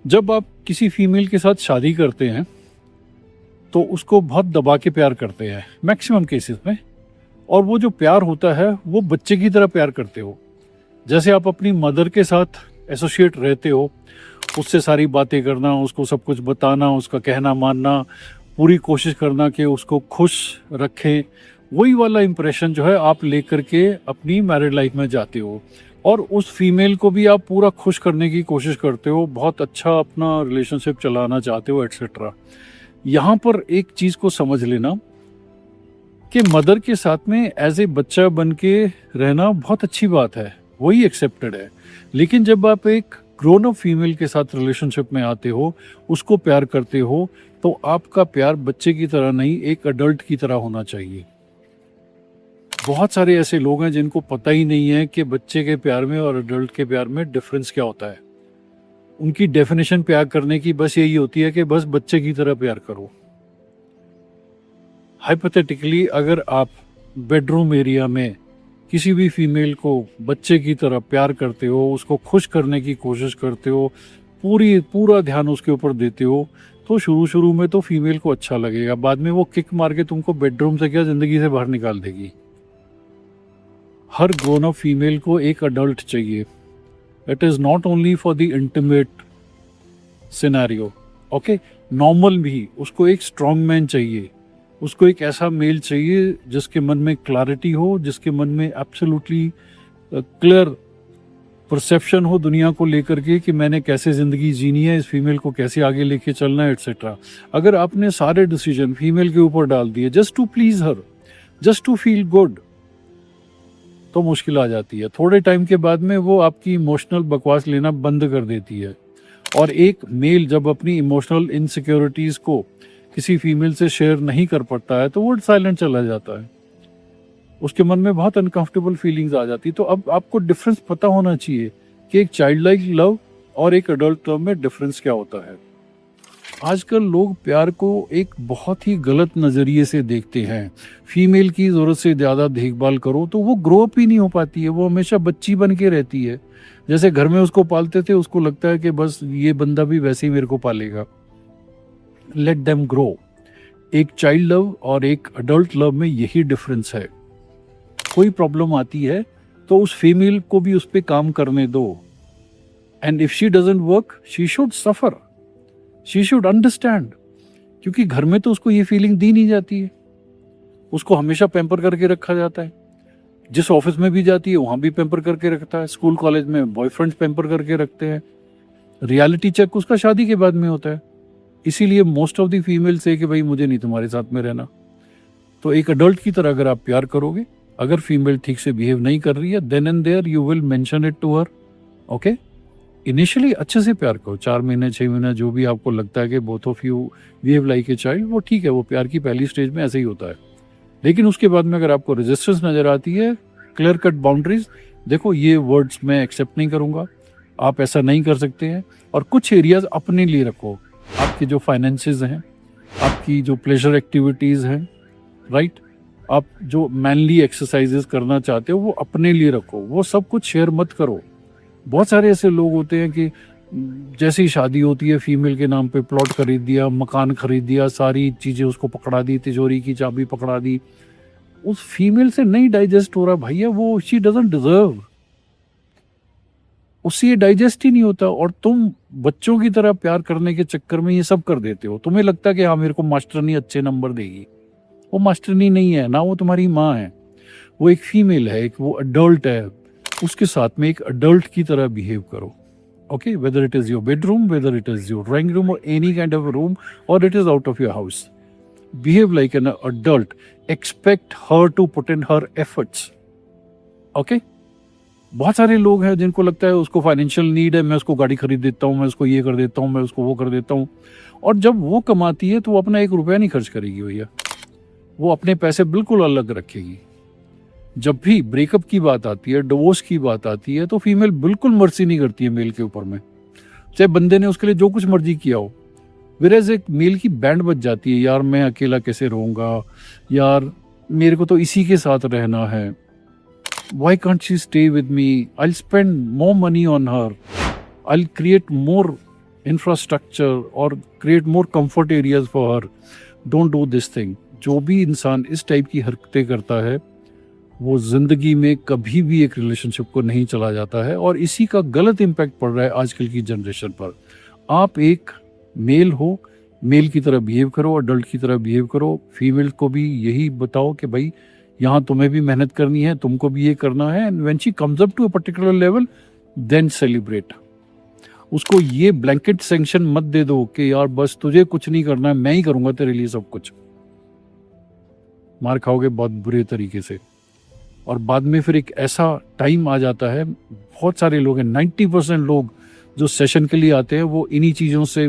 जब आप किसी फीमेल के साथ शादी करते हैं तो उसको बहुत दबा के प्यार करते हैं मैक्सिमम केसेस में। और वो जो प्यार होता है वो बच्चे की तरह प्यार करते हो। जैसे आप अपनी मदर के साथ एसोसिएट रहते हो, उससे सारी बातें करना, उसको सब कुछ बताना, उसका कहना मानना, पूरी कोशिश करना कि उसको खुश रखें, वही वाला इम्प्रेशन जो है आप लेकर के अपनी मैरिड लाइफ में जाते हो। और उस फीमेल को भी आप पूरा खुश करने की कोशिश करते हो, बहुत अच्छा अपना रिलेशनशिप चलाना चाहते हो एट्सेट्रा। यहाँ पर एक चीज़ को समझ लेना कि मदर के साथ में एज ए बच्चा बन के रहना बहुत अच्छी बात है, वही एक्सेप्टेड है। लेकिन जब आप एक ग्रोन अप फीमेल के साथ रिलेशनशिप में आते हो, उसको प्यार करते हो, तो आपका प्यार बच्चे की तरह नहीं, एक अडल्ट की तरह होना चाहिए। बहुत सारे ऐसे लोग हैं जिनको पता ही नहीं है कि बच्चे के प्यार में और अडल्ट के प्यार में डिफरेंस क्या होता है। उनकी डेफिनेशन प्यार करने की बस यही होती है कि बस बच्चे की तरह प्यार करो। हाइपोथेटिकली अगर आप बेडरूम एरिया में किसी भी फीमेल को बच्चे की तरह प्यार करते हो, उसको खुश करने की कोशिश करते हो, पूरा ध्यान उसके ऊपर देते हो, तो शुरू शुरू में तो फीमेल को अच्छा लगेगा, बाद में वो किक मार के तुमको बेडरूम से क्या जिंदगी से बाहर निकाल देगी। हर ग्रोन अप फीमेल को एक अडल्ट चाहिए। It is not only for the intimate scenario, okay. Normal भी उसको एक स्ट्रॉन्ग मैन चाहिए, उसको एक ऐसा मेल चाहिए जिसके मन में क्लैरिटी हो, जिसके मन में एब्सोल्युटली क्लियर परसेप्शन हो दुनिया को लेकर के कि मैंने कैसे ज़िंदगी जीनी है, इस फीमेल को कैसे आगे लेके चलना है, एट्सेट्रा। अगर आपने सारे डिसीजन फीमेल के ऊपर डाल दिए just to please her, just to feel good, तो मुश्किल आ जाती है। थोड़े टाइम के बाद में वो आपकी इमोशनल बकवास लेना बंद कर देती है। और एक मेल जब अपनी इमोशनल इनसिक्योरिटीज़ को किसी फीमेल से शेयर नहीं कर पाता है तो वो साइलेंट चला जाता है, उसके मन में बहुत अनकंफर्टेबल फीलिंग्स आ जाती है। तो अब आपको डिफरेंस पता होना चाहिए कि एक चाइल्ड लाइक लव और एक अडल्ट लव में डिफरेंस क्या होता है। आजकल लोग प्यार को एक बहुत ही गलत नज़रिए से देखते हैं। फीमेल की ज़रूरत से ज़्यादा देखभाल करो तो वो ग्रो अप ही नहीं हो पाती है, वो हमेशा बच्ची बन के रहती है। जैसे घर में उसको पालते थे, उसको लगता है कि बस ये बंदा भी वैसे ही मेरे को पालेगा। Let them grow. एक चाइल्ड लव और एक अडल्ट लव में यही डिफरेंस है। कोई प्रॉब्लम आती है तो उस फीमेल को भी उस पर काम करने दो। And if she doesn't work she should suffer, she should understand. क्योंकि घर में तो उसको ये फीलिंग दी नहीं जाती है, उसको हमेशा पैम्पर करके रखा जाता है। जिस ऑफिस में भी जाती है वहां भी पैम्पर करके रखता है, स्कूल कॉलेज में बॉयफ्रेंड्स पैम्पर करके रखते हैं। रियलिटी चेक उसका शादी के बाद में होता है। इसीलिए मोस्ट ऑफ द फीमेल से कि भाई मुझे नहीं तुम्हारे साथ में रहना। तो एक अडल्ट की तरह अगर आप प्यार करोगे, अगर फीमेल ठीक से बिहेव नहीं कर रही है, then and there you will mention it to her, okay. Initially अच्छे से प्यार करो, 4 महीने 6 महीने जो भी आपको लगता है कि both of you behave like a child, वो ठीक है, वो प्यार की पहली स्टेज में ऐसे ही होता है। लेकिन उसके बाद में अगर आपको रेजिस्टेंस नजर आती है, क्लियर कट बाउंड्रीज, देखो ये वर्ड्स मैं एक्सेप्ट नहीं करूंगा, आप ऐसा नहीं कर सकते हैं। और कुछ एरियाज अपने लिए रखो, आपके जो फाइनेंसेस हैं, आपकी जो प्लेजर एक्टिविटीज़ हैं, राइट, आप जो मैनली एक्सरसाइजेस करना चाहते हो वो अपने लिए रखो, वो सब कुछ शेयर मत करो। बहुत सारे ऐसे लोग होते हैं कि जैसे ही शादी होती है फीमेल के नाम पे प्लॉट खरीद दिया, मकान खरीद दिया, सारी चीज़ें उसको पकड़ा दी, तिजोरी की चाबी पकड़ा दी। उस फीमेल से नहीं डाइजेस्ट हो रहा भैया, वो शी डजंट डिजर्व, उससे ये डाइजेस्ट ही नहीं होता। और तुम बच्चों की तरह प्यार करने के चक्कर में ये सब कर देते हो। तुम्हें लगता है कि हाँ मेरे को मास्टरनी अच्छे नंबर देगी, वो मास्टरनी नहीं है ना, वो तुम्हारी माँ है, वो एक फीमेल है, एक वो अडल्ट है। उसके साथ में एक अडल्ट की तरह बिहेव करो, okay. Whether it is your bedroom, whether it is your drawing room और एनी काइंड ऑफ रूम, और it is out of your house, behave like an adult. Expect her to put in her efforts, okay. बहुत सारे लोग हैं जिनको लगता है उसको फाइनेंशियल नीड है, मैं उसको गाड़ी खरीद देता हूँ, मैं उसको ये कर देता हूँ, मैं उसको वो कर देता हूँ। और जब वो कमाती है तो वो अपना 1 रुपया नहीं खर्च करेगी भैया, वो अपने पैसे बिल्कुल अलग रखेगी। जब भी ब्रेकअप की बात आती है, डिवोर्स की बात आती है, तो फीमेल बिल्कुल मर्जी नहीं करती है मेल के ऊपर में, चाहे बंदे ने उसके लिए जो कुछ मर्जी किया हो। वेरेज एक मेल की बैंड बज जाती है, यार मैं अकेला कैसे रहूंगा, यार मेरे को तो इसी के साथ रहना है, why can't she stay with me, I'll spend more money on her, I'll create more infrastructure और create more comfort areas for her. Don't do this thing. जो भी इंसान इस टाइप की हरकतें करता है वो ज़िंदगी में कभी भी एक रिलेशनशिप को नहीं चला जाता है, और इसी का गलत इम्पैक्ट पड़ रहा है आजकल की जनरेशन पर। आप एक मेल हो, मेल की तरह बिहेव करो, अडल्ट की तरह बिहेव करो। फीमेल को भी यही बताओ कि भाई यहाँ तुम्हें भी मेहनत करनी है, तुमको भी ये करना है। And when she comes up to a particular level, then celebrate. उसको ये ब्लैंकेट सैंक्शन मत दे दो कि यार बस तुझे कुछ नहीं करना है, मैं ही करूंगा तेरे लिए सब कुछ। मार खाओगे बहुत बुरे तरीके से। और बाद में फिर एक ऐसा टाइम आ जाता है, बहुत सारे लोग हैं, 90% लोग जो सेशन के लिए आते हैं वो इन्हीं चीज़ों से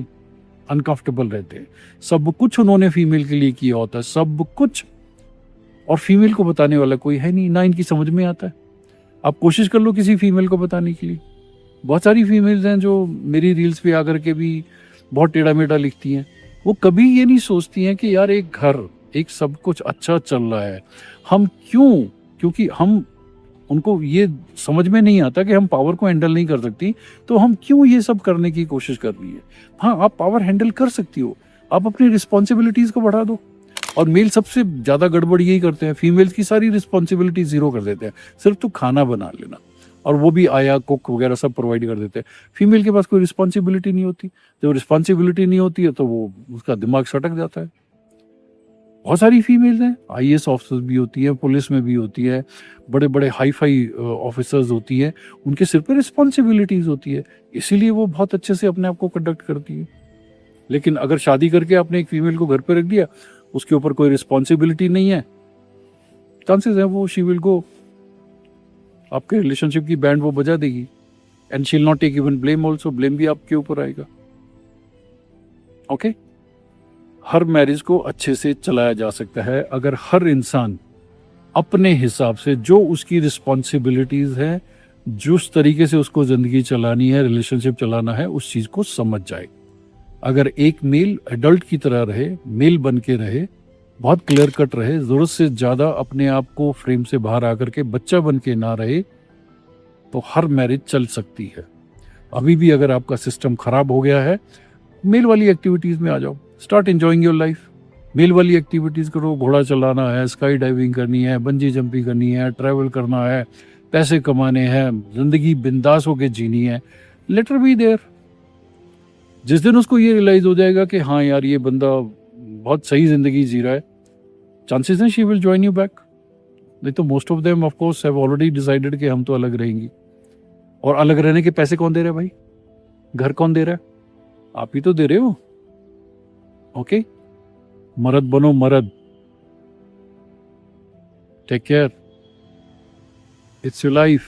अनकंफर्टेबल रहते हैं। सब कुछ उन्होंने फीमेल के लिए किया होता है, सब कुछ, और फीमेल को बताने वाला कोई है नहीं, ना इनकी समझ में आता है। आप कोशिश कर लो किसी फीमेल को बताने के लिए। बहुत सारी फीमेल्स हैं जो मेरी रील्स पे आकर के भी बहुत टेढ़ा मेढ़ा लिखती हैं। वो कभी ये नहीं सोचती हैं कि यार एक घर, एक सब कुछ अच्छा चल रहा है, हम क्यों, क्योंकि हम, उनको ये समझ में नहीं आता कि हम पावर को हैंडल नहीं कर सकती, तो हम क्यों ये सब करने की कोशिश कर रही है। हाँ, आप पावर हैंडल कर सकती हो, आप अपनी रिस्पॉन्सिबिलिटीज को बढ़ा दो। और मेल सबसे ज्यादा गड़बड़ यही करते हैं, फीमेल्स की सारी रिस्पॉन्सिबिलिटी जीरो कर देते हैं। सिर्फ तो खाना बना लेना, और वो भी आया कुक वगैरह सब प्रोवाइड कर देते हैं। फीमेल के पास कोई रिस्पॉन्सिबिलिटी नहीं होती। जब रिस्पॉन्सिबिलिटी नहीं होती है तो वो, उसका दिमाग सटक जाता है। बहुत सारी फीमेल्स हैं, आईएएस ऑफिसर्स भी होती है, पुलिस में भी होती है, बड़े बड़े हाई फाई ऑफिसर्स होती है, उनके सिर पर रिस्पॉन्सिबिलिटीज होती है, इसीलिए वो बहुत अच्छे से अपने आप को कंडक्ट करती है। लेकिन अगर शादी करके आपने एक फीमेल को घर पे रख दिया, उसके ऊपर कोई रिस्पॉन्सिबिलिटी नहीं है, चांसेस है वो शी विल गो, आपके रिलेशनशिप की बैंड वो बजा देगी। And she will not take even blame also, blame भी आपके ऊपर आएगा। ओके हर मैरिज को अच्छे से चलाया जा सकता है अगर हर इंसान अपने हिसाब से, जो उसकी रिस्पॉन्सिबिलिटीज है, जिस तरीके से उसको जिंदगी चलानी है, रिलेशनशिप चलाना है, उस चीज को समझ जाए। अगर एक मेल एडल्ट की तरह रहे, मेल बन के रहे, बहुत क्लियर कट रहे, जरूरत से ज्यादा अपने आप को फ्रेम से बाहर आकर के बच्चा बन के ना रहे, तो हर मैरिज चल सकती है। अभी भी अगर आपका सिस्टम खराब हो गया है, मेल वाली एक्टिविटीज में आ जाओ, start enjoying your life. Male वाली एक्टिविटीज करो, घोड़ा चलाना है, स्काई डाइविंग करनी है, बंजी जंपिंग करनी है, ट्रैवल करना है, पैसे कमाने हैं, जिंदगी बिंदास होके जीनी है, लेट हर बी देयर। जिस दिन उसको ये रियलाइज हो जाएगा कि हाँ यार ये बंदा बहुत सही जिंदगी जी रहा है, चांसेस हैं she will join you back. नहीं तो most of them of course have already decided कि हम तो अलग रहेंगी। और अलग रहने के पैसे कौन दे रहा है भाई? घर कौन दे रहा है? आप ही तो दे रहे हो। ओके मर्द बनो मर्द। Take care, it's your life.